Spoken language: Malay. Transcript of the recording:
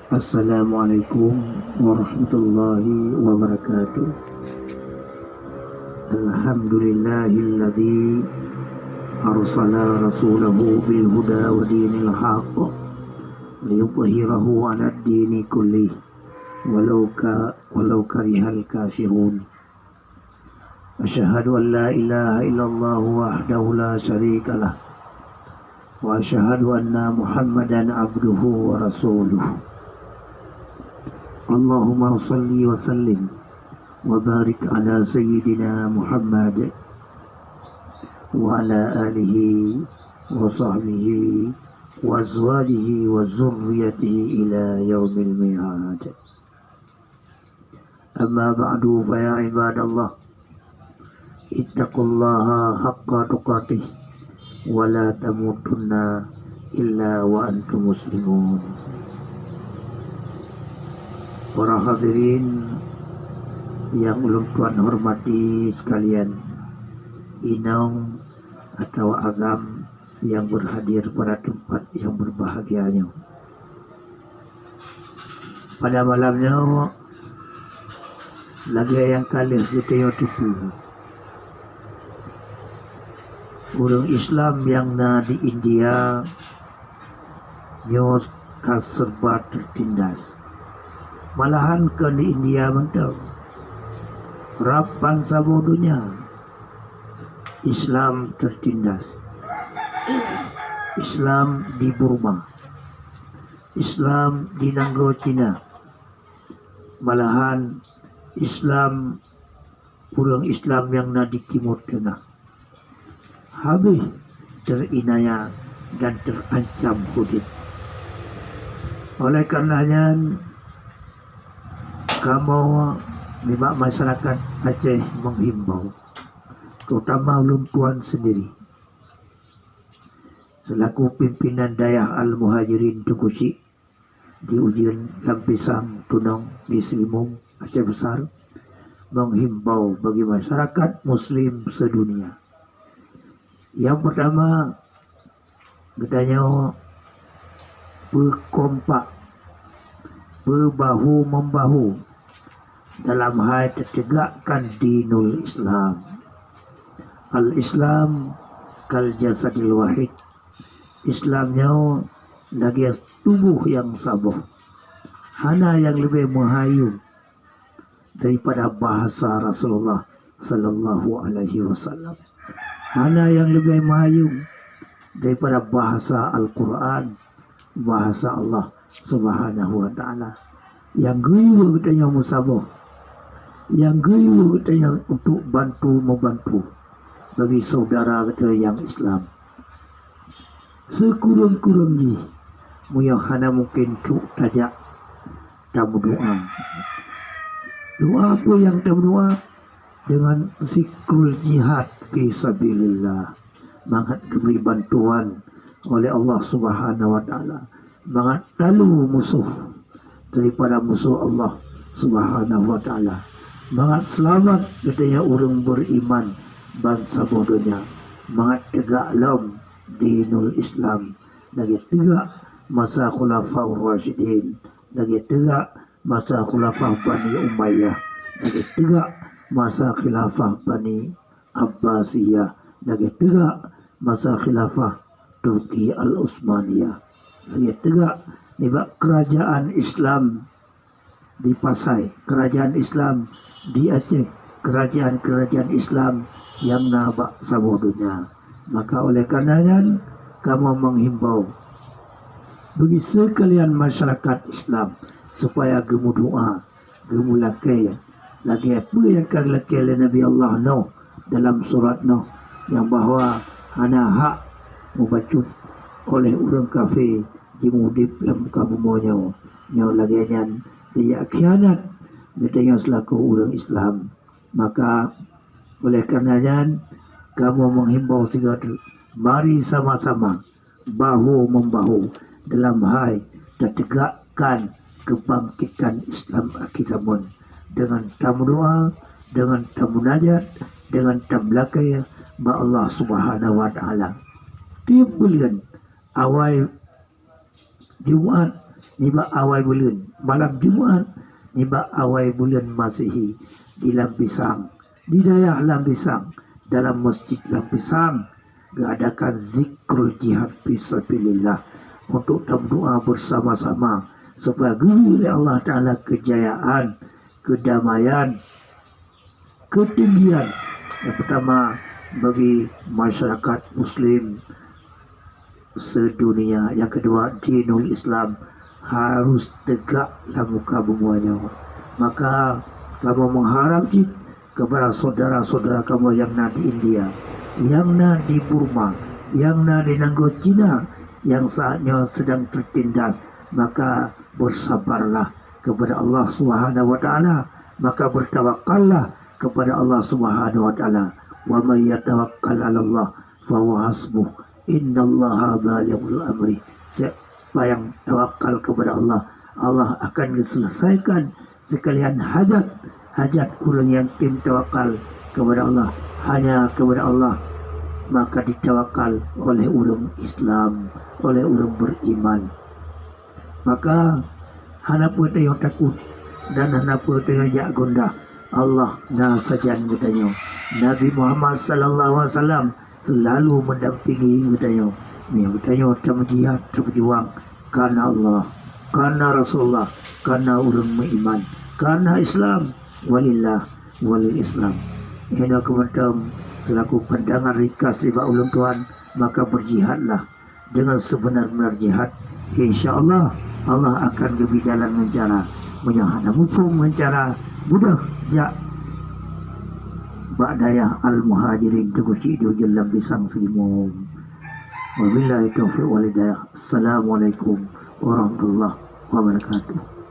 Assalamualaikum warahmatullahi wabarakatuh. Alhamdulillahilladzi arsala rasulahu bil huda wa dinil haqq liyudhhirahu 'ala ad-dini kullih walau karihal kafirun. Asyhadu an la ilaha illallah wahdahu la syarikalah wa asyhadu anna Muhammadan abduhu wa rasuluh. Allahumma salli wa sallim wa barik ala sayyidina Muhammad wa ala alihi wa sahbihi wa azwajihi wa zurriyatihi ila yaumil mi'ad. Amma ba'du, fa ya ibadallah, ittaqullaha haqqa tuqatih wa la tamutunna illa wa antum muslimun. Para hadirin yang ulun tuan hormati sekalian, inong atau agam yang berhadir pada tempat yang berbahagianya. Pada malamnya lagi yang kali kita tipu orang Islam yang di India nyos kaserba tertindas. Malahan ke di India mentau rapan sabodonya Islam tertindas. Islam di Burma, Islam di Nanggro Cina, malahan Islam orang Islam yang di Timur Tengah habis terinaya dan terancam hudud. Oleh karenanya kamu memang masyarakat Aceh menghimbau, terutama ulun tuan sendiri selaku pimpinan Dayah Al-Muhajirin Tukusi di ujian Lampisang Tunong di Selimung Aceh Besar, menghimbau bagi masyarakat muslim sedunia. Yang pertama, katanya berkompak, berbahu membahu dalam hal tegakkan dinul Islam. Al-Islam kal jasadil wahid. Islamnya lagi tubuh yang sabuh. Hana yang lebih menghayung daripada bahasa Rasulullah sallallahu alaihi wasallam. Hana yang lebih menghayung daripada bahasa Al-Quran, bahasa Allah subhanahu wa ta'ala. Yang gaya katanya musabuh, yang gaya katanya untuk membantu bagi saudara kita yang Islam. Sekurang-kurangnya muyahana mungkin tu tajak tamu doa. Doa apa yang tamu doa? Dengan zikrul jihad fi sabilillah, mangat diberi bantuan oleh Allah subhanahu wa ta'ala, mangat lalu musuh daripada musuh Allah subhanahu wa ta'ala, mangat selamat katanya orang beriman bangsa bodohnya, mangat tegak lam dinul Islam, lagi tegak masa khulafah Rasyidin, lagi tegak masa khulafah Bani Umayyah, lagi tegak masa khilafah Bani Abbasiyah, lagi tegak masa khilafah Turki Al-Utsmaniyah, lagi tegak niba kerajaan Islam di Pasai, kerajaan Islam di Aceh, kerajaan-kerajaan Islam yang nabak sabodonya. Maka oleh karenanya kamu menghimbau bagi sekalian masyarakat Islam supaya gemu doa, gemu lakai lagi apa yang kan lakai oleh Nabi Allah Nuh dalam surat Nuh, yang bahawa hana hak membacut oleh orang kafir jimudip dalam kabumonya nyaw lagi nyan dia khianat katanya selaku orang Islam. Maka oleh karenanya kamu menghimbau segala, mari sama-sama bahu membahu dalam hal tegakkan kebangkitan Islam akidamun dengan tamu doa, dengan tamu najat, dengan tamlakai ma Allah subhanahu wa ta'ala. Tiap bulan awal Jumat niba awal bulan malam Jumaat niba awal bulan Masihi di Lampisang, di daerah Lampisang, dalam masjid Lampisang diadakan zikrul jihad fisabilillah untuk berdoa bersama-sama supaya oleh Allah Ta'ala kejayaan, kedamaian, ketinggian yang pertama bagi masyarakat muslim sedunia, yang kedua dinul Islam harus tegak dalam muka bumuanya. Maka kamu mengharap kepada saudara-saudara kamu yang ada di India, yang ada di Burma, yang ada di Nangochina, yang saatnya sedang tertindas, maka bersabarlah kepada Allah Subhanahu wa taala, maka bertawakallah kepada Allah Subhanahu wa taala. Wa may yatawakkal 'ala Allah fa huwa hasbuh. Innallaha balighul amri. Siapa yang tawakal kepada Allah, Allah akan diselesaikan sekalian hajat orang yang tim tawakal kepada Allah, hanya kepada Allah, maka ditawakal oleh orang Islam, oleh orang beriman. Maka hanapu yang takut dan hanapu yang jak gondah, Allah dah sajan bertanya. Nabi Muhammad sallallahu alaihi wasallam selalu mendampingi bertanya. Ni bertanya macam jihad berjuang karena Allah, karena Rasulullah, karena orang beriman, karena Islam, walillah walil Islam. Ini kemudian selaku pandangan ringkas riba ulun Tuhan, maka berjihadlah dengan sebenar-benar jihad. InsyaAllah Allah akan lebih jalan mencara menyahana hukum mencara mudah jak ba'dayah al-muhajirin tegusi diujian Lampisang selimum. Wabillahi taufiq walidayah. Assalamualaikum warahmatullahi wabarakatuh.